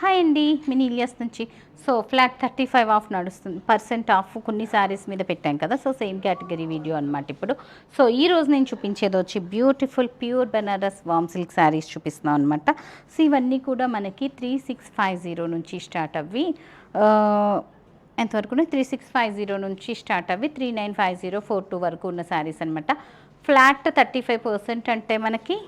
Hi అండి, mini Ilyas నుంచి. So flat 35 of నడుస్తుంది, పర్సెంట్ ఆఫ్ కొన్ని శారీస్ మీద పెట్టాం కదా. సో సేమ్ కేటగిరీ వీడియో అనమాట ఇప్పుడు. సో ఈ రోజు నేను చూపించేది వచ్చి బ్యూటిఫుల్ ప్యూర్ బెనారస్ వామ్ సిల్క్ శారీస్ చూపిస్తున్నాం అనమాట. సో ఇవన్నీ కూడా మనకి 3650 నుంచి స్టార్ట్ అవ్వి ఎంతవరకు 3650 నుంచి స్టార్ట్ అవ్వి 395042 వరకు ఉన్న శారీస్ అనమాట. ఫ్లాట్ 35% అంటే మనకి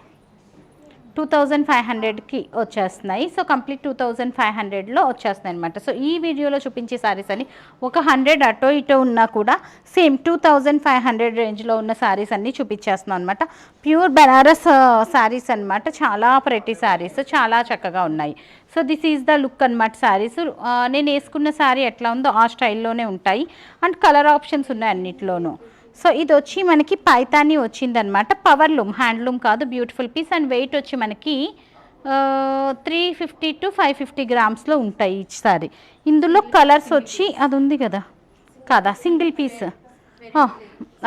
2500కి వచ్చేస్తున్నాయి. సో కంప్లీట్ 2500లో వచ్చేస్తున్నాయి అనమాట. సో ఈ వీడియోలో చూపించే శారీస్ అని ఒక 100 అటో ఇటో ఉన్నా కూడా సేమ్ 2500 రేంజ్లో ఉన్న శారీస్ అన్నీ చూపించేస్తున్నాం అనమాట. ప్యూర్ బెనారస్ శారీస్ అనమాట. చాలా ప్రెటీ శారీస్, చాలా చక్కగా ఉన్నాయి. So this is the look అనమాట. శారీస్ నేను వేసుకున్న శారీ ఎట్లా ఉందో ఆ స్టైల్లోనే ఉంటాయి అండ్ కలర్ ఆప్షన్స్ ఉన్నాయి అన్నిట్లోనూ. సో ఇది వచ్చి మనకి పైతాని వచ్చిందనమాట. పవర్ లూమ్, హ్యాండ్లూమ్ కాదు, బ్యూటిఫుల్ పీస్. అండ్ వెయిట్ వచ్చి మనకి 350 to 550 గ్రామ్స్లో ఉంటాయి ఈచ్ సారీ. ఇందులో కలర్స్ వచ్చి అది ఉంది కదా సింగిల్ పీస్.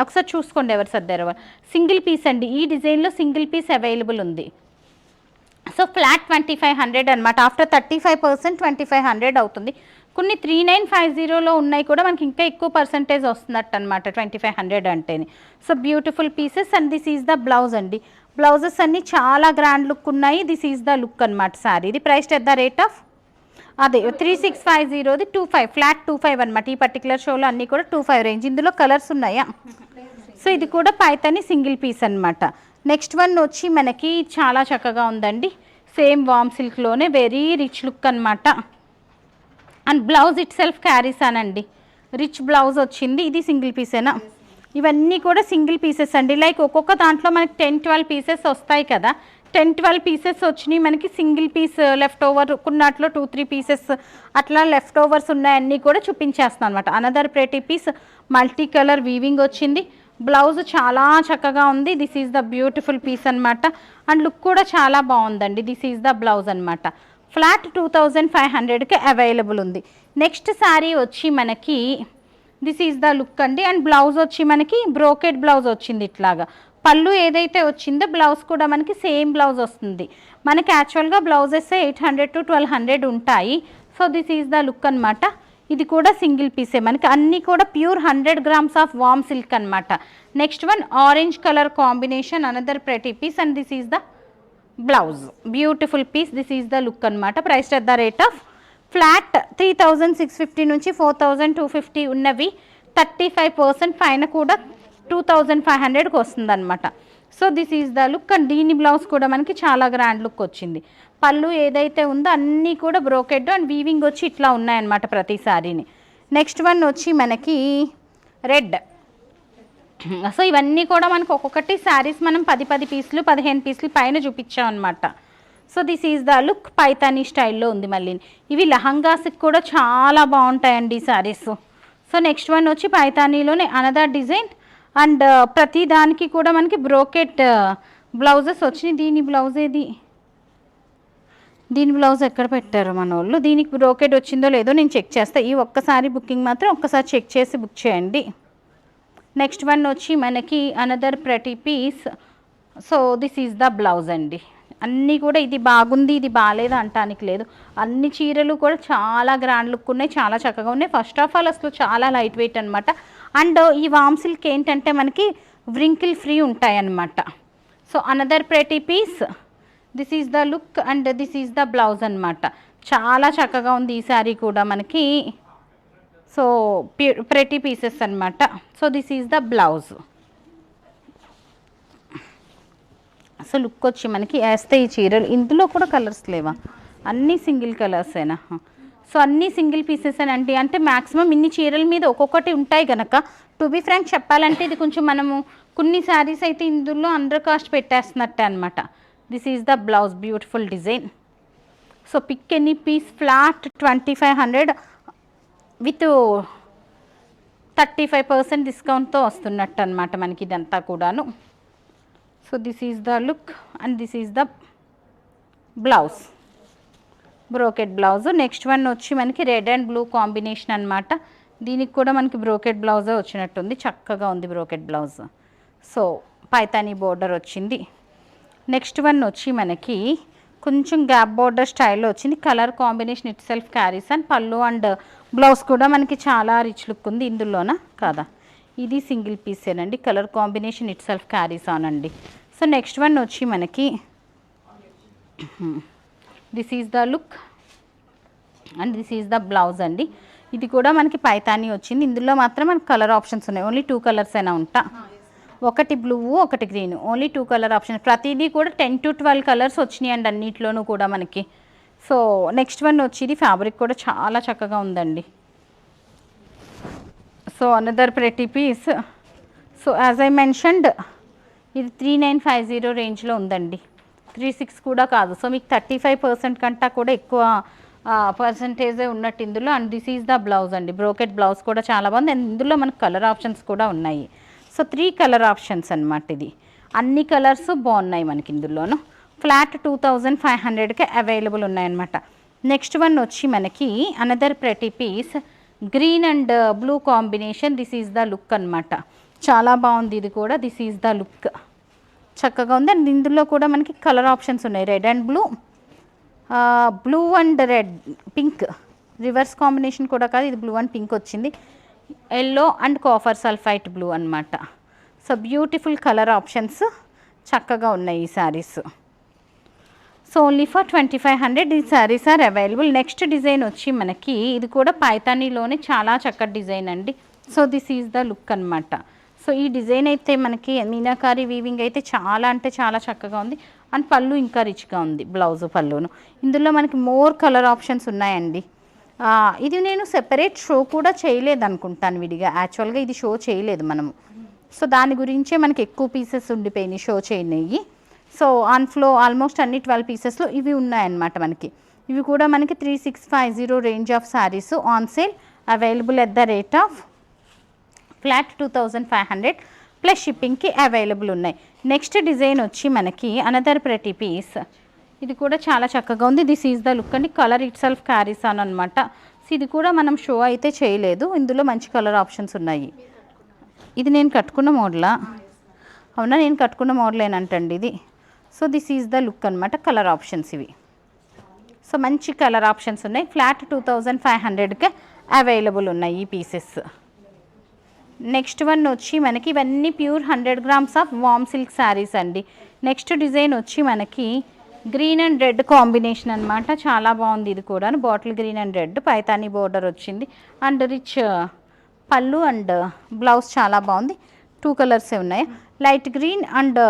ఒకసారి చూసుకోండి ఎవరు సర్దారు. సింగిల్ పీస్ అండి, ఈ డిజైన్లో సింగిల్ పీస్ అవైలబుల్ ఉంది. సో ఫ్లాట్ 2500 అనమాట. ఆఫ్టర్ 35% 2500 అవుతుంది. కొన్ని 3950లో ఉన్నాయి కూడా మనకి ఇంకా ఎక్కువ పర్సంటేజ్ వస్తున్నట్టు అనమాట 2500 అంటేనే. So beautiful pieces. And this is the blouse అండి. బ్లౌజెస్ అన్నీ చాలా గ్రాండ్ లుక్ ఉన్నాయి. దిస్ ఈజ్ ద లుక్ అనమాట శారీ. ఇది price at the rate of అదే 3650ది 25 ఫ్లాట్ 25 అనమాట. ఈ పర్టికులర్ షోలో అన్నీ కూడా 25 రేంజ్. ఇందులో కలర్స్ ఉన్నాయా? సో ఇది కూడా పైతాని సింగిల్ పీస్ అనమాట. నెక్స్ట్ వన్ వచ్చి మనకి చాలా చక్కగా ఉందండి. సేమ్ వామ్ సిల్క్లోనే వెరీ రిచ్ లుక్ అనమాట. And blouse it self carries అనండి, రిచ్ బ్లౌజ్ వచ్చింది. ఇది సింగిల్ పీసేనా? ఇవన్నీ కూడా సింగిల్ పీసెస్ అండి. లైక్ ఒక్కొక్క దాంట్లో మనకి 10-12 పీసెస్ వస్తాయి కదా. 10-12 పీసెస్ వచ్చినాయి మనకి. సింగిల్ పీస్ లెఫ్ట్ ఓవర్ కొన్నాట్లో 2-3 పీసెస్ అట్లా లెఫ్ట్ ఓవర్స్ ఉన్నాయన్నీ కూడా చూపించేస్తున్నాను అనమాట. Another pretty piece, multi colour weaving వచ్చింది. బ్లౌజ్ చాలా చక్కగా ఉంది. This is the beautiful piece అనమాట. అండ్ లుక్ కూడా చాలా బాగుందండి. దిస్ ఈజ్ ద బ్లౌజ్ అనమాట. ఫ్లాట్ 2500కి అవైలబుల్ ఉంది. నెక్స్ట్ శారీ వచ్చి మనకి దిస్ ఈజ్ ద లుక్ అండి. అండ్ బ్లౌజ్ వచ్చి మనకి బ్రోకెడ్ బ్లౌజ్ వచ్చింది ఇట్లాగా. పళ్ళు ఏదైతే వచ్చిందో బ్లౌజ్ కూడా మనకి సేమ్ బ్లౌజ్ వస్తుంది. మనకి యాక్చువల్గా బ్లౌజెస్ 800 to 1200 ఉంటాయి. So this is the look అనమాట. ఇది కూడా సింగిల్ పీసే మనకి. అన్నీ కూడా ప్యూర్ 100 గ్రామ్స్ ఆఫ్ వామ్ సిల్క్ అనమాట. Next one orange colour combination, another pretty piece. And this is the blouse, beautiful piece. This is the look అనమాట. Price at the rate of flat 3650 నుంచి 4250 ఉన్నవి 35% పైన కూడా 2500కి వస్తుంది అనమాట. So this is the look. And దీని blouse కూడా మనకి చాలా గ్రాండ్ లుక్ వచ్చింది. పళ్ళు ఏదైతే ఉందో అన్నీ కూడా బ్రోకెడ్ అండ్ వీవింగ్ వచ్చి ఇట్లా ఉన్నాయన్నమాట ప్రతి సారీని. నెక్స్ట్ వన్ వచ్చి మనకి రెడ్. సో ఇవన్నీ కూడా మనకు ఒక్కొక్కటి శారీస్ మనం 10 పీసులు 15 పీసులు పైన చూపించాం అనమాట. So this is the look. Paithani స్టైల్లో ఉంది మళ్ళీ. ఇవి లహంగాస్కి కూడా చాలా బాగుంటాయండి ఈ శారీస్. సో నెక్స్ట్ వన్ వచ్చి పైతానీలోనే అనదర్ డిజైన్. అండ్ ప్రతి దానికి కూడా మనకి బ్రోకెట్ బ్లౌజెస్ వచ్చినాయి. దీని బ్లౌజ్ ఏది? దీని బ్లౌజ్ ఎక్కడ పెట్టారు మన వాళ్ళు? దీనికి బ్రోకెట్ వచ్చిందో లేదో నేను చెక్ చేస్తాను. ఈ ఒక్కసారి బుకింగ్ మాత్రం ఒక్కసారి చెక్ చేసి బుక్ చేయండి. నెక్స్ట్ వన్ వచ్చి మనకి another pretty piece. So this is the blouse అండి. అన్నీ కూడా ఇది బాగుంది ఇది బాగాలేదు అంటానికి లేదు. అన్ని చీరలు కూడా చాలా గ్రాండ్ లుక్ ఉన్నాయి, చాలా చక్కగా ఉన్నాయి. ఫస్ట్ ఆఫ్ ఆల్ అసలు చాలా లైట్ వెయిట్ అనమాట. అండ్ ఈ వామ్ సిల్క్ ఏంటంటే మనకి వ్రింకిల్ ఫ్రీ ఉంటాయి అన్నమాట. So another pretty piece. This is the look and this is the blouse అనమాట. చాలా చక్కగా ఉంది ఈ శారీ కూడా మనకి. సో ప్రెటీ పీసెస్ అనమాట. So this is the blouse. So look వచ్చి మనకి వేస్తే ఈ చీరలు ఇందులో కూడా కలర్స్ లేవా? అన్నీ సింగిల్ కలర్సేనా? సో అన్నీ సింగిల్ పీసెస్ అని అంటే మ్యాక్సిమం ఇన్ని చీరల మీద ఒక్కొక్కటి ఉంటాయి కనుక టు బీ ఫ్రాంక్ చెప్పాలంటే ఇది కొంచెం మనము కొన్ని శారీస్ అయితే ఇందులో అండర్ కాస్ట్ పెట్టేస్తున్నట్టే అనమాట. This is the blouse, beautiful design. So pick any piece. Flat 2500 with 35% డిస్కౌంట్తో వస్తున్నట్టు అనమాట మనకి ఇదంతా కూడాను. So this is the look and this is the blouse, brocade blouse. Next one వచ్చి మనకి రెడ్ అండ్ బ్లూ కాంబినేషన్ అనమాట. దీనికి కూడా మనకి బ్రోకెట్ బ్లౌజే వచ్చినట్టుంది. చక్కగా ఉంది brocade blouse. So Paithani border వచ్చింది. నెక్స్ట్ వన్ వచ్చి మనకి కొంచెం గ్యాప్ బోర్డర్ స్టైల్లో వచ్చింది. Colour combination itself carries and పళ్ళు అండ్ బ్లౌజ్ కూడా మనకి చాలా రిచ్ లుక్ ఉంది ఇందులోనా కాదా. ఇది సింగిల్ పీసేనండి. Colour combination itself carries on అండి. సో నెక్స్ట్ వన్ వచ్చి మనకి this is the look and this is the blouse అండి. ఇది కూడా మనకి పైతానీ వచ్చింది. ఇందులో మాత్రం మనకి కలర్ ఆప్షన్స్ ఉన్నాయి. ఓన్లీ 2 కలర్స్ అయినా ఉంటా, ఒకటి బ్లూ ఒకటి గ్రీన్, ఓన్లీ 2 కలర్ ఆప్షన్. ప్రతిదీ కూడా 10 to 12 కలర్స్ వచ్చినాయి అండి అన్నిట్లోనూ కూడా మనకి. సో నెక్స్ట్ వన్ వచ్చి ఇది ఫ్యాబ్రిక్ కూడా చాలా చక్కగా ఉందండి. So another pretty piece. So as I mentioned ఇది 3950 రేంజ్లో ఉందండి, 36 కూడా కాదు. సో మీకు 35% కంటా కూడా ఎక్కువ పర్సంటేజే ఉన్నట్టు ఇందులో. And this is the blouse అండి. బ్రోకెట్ బ్లౌజ్ కూడా చాలా బాగుంది. అండ్ ఇందులో మనకు కలర్ ఆప్షన్స్ కూడా ఉన్నాయి. సో 3 కలర్ ఆప్షన్స్ అనమాట. ఇది అన్ని కలర్స్ బాగున్నాయి మనకి ఇందులోను. ఫ్లాట్ 2500కి అవైలబుల్ ఉన్నాయన్నమాట. నెక్స్ట్ వన్ వచ్చి మనకి another pretty piece, green and blue combination. This is the look అనమాట. చాలా బాగుంది ఇది కూడా. దిస్ ఈజ్ ద లుక్, చక్కగా ఉంది. అండ్ ఇందులో కూడా మనకి కలర్ ఆప్షన్స్ ఉన్నాయి. Red and blue, blue and red, pink, reverse combination కూడా కాదు, ఇది బ్లూ అండ్ పింక్ వచ్చింది. Yellow and copper sulphate blue అనమాట. సో బ్యూటిఫుల్ కలర్ ఆప్షన్స్ చక్కగా ఉన్నాయి ఈ శారీస్. సో ఓన్లీ ఫర్ 2500 ఈ saris are available. Next design వచ్చి మనకి ఇది కూడా పైతానీలోనే చాలా చక్కటి డిజైన్ అండి. So this is the look అనమాట. సో ఈ డిజైన్ అయితే మనకి మీనాకారి వీవింగ్ అయితే చాలా అంటే చాలా చక్కగా ఉంది. అండ్ పళ్ళు ఇంకా రిచ్గా ఉంది, బ్లౌజ్ పళ్ళును. ఇందులో మనకి మోర్ కలర్ ఆప్షన్స్ ఉన్నాయండి. ఇది నేను సెపరేట్ షో కూడా చేయలేదు అనుకుంటాను విడిగా. యాక్చువల్గా ఇది షో చేయలేదు మనము. సో దాని గురించే మనకి ఎక్కువ పీసెస్ ఉండిపోయినాయి షో చేయనివి. సో ఆన్ఫ్లో ఆల్మోస్ట్ అన్ని 12 పీసెస్లో ఇవి ఉన్నాయన్నమాట మనకి. ఇవి కూడా మనకి 3650 range of saris on sale, available at the rate of flat 2500 plus షిప్పింగ్కి అవైలబుల్ ఉన్నాయి. నెక్స్ట్ డిజైన్ వచ్చి మనకి అనదర్ ప్రెటీ పీస్. ఇది కూడా చాలా చక్కగా ఉంది. దిస్ ఈజ్ ద లుక్ అండి. Colour it self carries on అనమాట. సో ఇది కూడా మనం షో అయితే చేయలేదు. ఇందులో మంచి కలర్ ఆప్షన్స్ ఉన్నాయి. ఇది నేను కట్టుకున్న మోడలా? అవునా, నేను కట్టుకున్న మోడలేనంటండి ఇది. So this is the look అనమాట. కలర్ ఆప్షన్స్ ఇవి. సో మంచి కలర్ ఆప్షన్స్ ఉన్నాయి. ఫ్లాట్ 2500కే అవైలబుల్ ఉన్నాయి ఈ పీసెస్. నెక్స్ట్ వన్ వచ్చి మనకి ఇవన్నీ ప్యూర్ 100 grams ఆఫ్ వామ్ సిల్క్ శారీస్ అండి. నెక్స్ట్ డిజైన్ వచ్చి మనకి గ్రీన్ అండ్ రెడ్ కాంబినేషన్ అనమాట. చాలా బాగుంది ఇది కూడా. Bottle green and red Paithani border వచ్చింది. అండ్ రిచ్ పళ్ళు అండ్ బ్లౌజ్ చాలా బాగుంది. 2 కలర్సే ఉన్నాయి, light green and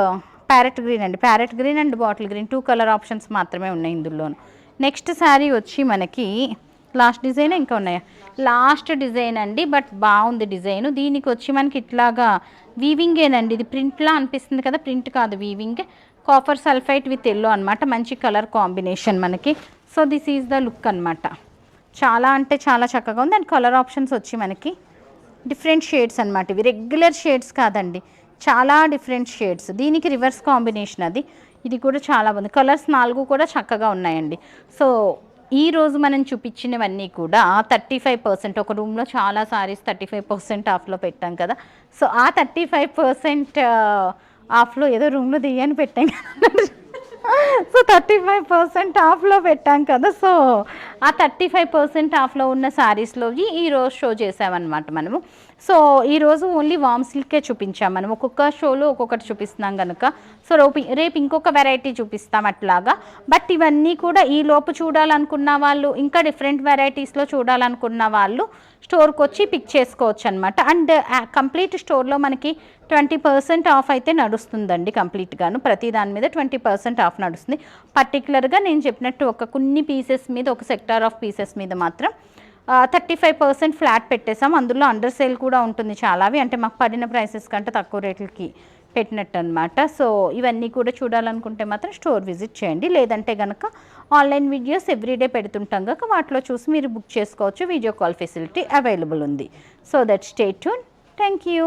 parrot green అండి. Parrot green and bottle green 2 colour options మాత్రమే ఉన్నాయి ఇందులో. నెక్స్ట్ శారీ వచ్చి మనకి లాస్ట్ డిజైన్ ఇంకా ఉన్నాయా? లాస్ట్ డిజైన్ అండి. బట్ బాగుంది డిజైన్. దీనికి వచ్చి మనకి ఇట్లాగా వీవింగేనండి. ఇది ప్రింట్లా అనిపిస్తుంది కదా, ప్రింట్ కాదు weaving. Copper sulphite with yellow అనమాట. మంచి కలర్ కాంబినేషన్ మనకి. So this is the look అనమాట. చాలా అంటే చాలా చక్కగా ఉంది. అండ్ కలర్ ఆప్షన్స్ వచ్చి మనకి డిఫరెంట్ షేడ్స్ అనమాట. ఇవి రెగ్యులర్ షేడ్స్ కాదండి, చాలా డిఫరెంట్ షేడ్స్. దీనికి రివర్స్ కాంబినేషన్ అది. ఇది కూడా చాలా బాగుంది. కలర్స్ 4 కూడా చక్కగా ఉన్నాయండి. సో ఈరోజు మనం చూపించినవన్నీ కూడా 35%. ఒక రూమ్లో చాలా సారీస్ 35% ఆఫ్లో పెట్టాం కదా. సో ఆ 35% ఆఫ్లో ఏదో రూమ్లో దియ్యని పెట్టాం కదా. సో 35% ఆఫ్లో పెట్టాం కదా. సో ఆ 35% ఆఫ్లో ఉన్న శారీస్లో ఈరోజు షో చేసామన్నమాట మనము. సో ఈరోజు ఓన్లీ వామ్ సిల్కే చూపించాం మనం. ఒక్కొక్క షోలో ఒక్కొక్కటి చూపిస్తున్నాం కనుక సో రేపు ఇంకొక వెరైటీ చూపిస్తాం అట్లాగా. బట్ ఇవన్నీ కూడా ఈ లోపు చూడాలనుకున్న వాళ్ళు, ఇంకా డిఫరెంట్ వెరైటీస్లో చూడాలనుకున్న వాళ్ళు స్టోర్కి వచ్చి పిక్ చేసుకోవచ్చు అనమాట. అండ్ కంప్లీట్ స్టోర్లో మనకి 20% ఆఫ్ అయితే నడుస్తుందండి కంప్లీట్గాను. ప్రతి దాని మీద 20% ఆఫ్ నడుస్తుంది. పర్టికులర్గా నేను చెప్పినట్టు కొన్ని పీసెస్ మీద, ఒక సెక్టార్ ఆఫ్ పీసెస్ మీద మాత్రం 35% ఫ్లాట్ పెట్టేసాం. అందులో అండర్ సేల్ కూడా ఉంటుంది చాలావి. అంటే మాకు పడిన ప్రైసెస్ కంటే తక్కువ రేట్లకి పెట్టినట్టు అనమాట. సో ఇవన్నీ కూడా చూడాలనుకుంటే మాత్రం స్టోర్ విజిట్ చేయండి. లేదంటే కనుక ఆన్లైన్ వీడియోస్ ఎవ్రీడే పెడుతుంటాం కనుక వాటిలో చూసి మీరు బుక్ చేసుకోవచ్చు. వీడియో కాల్ ఫెసిలిటీ అవైలబుల్ ఉంది. So that stay tune. Thank you.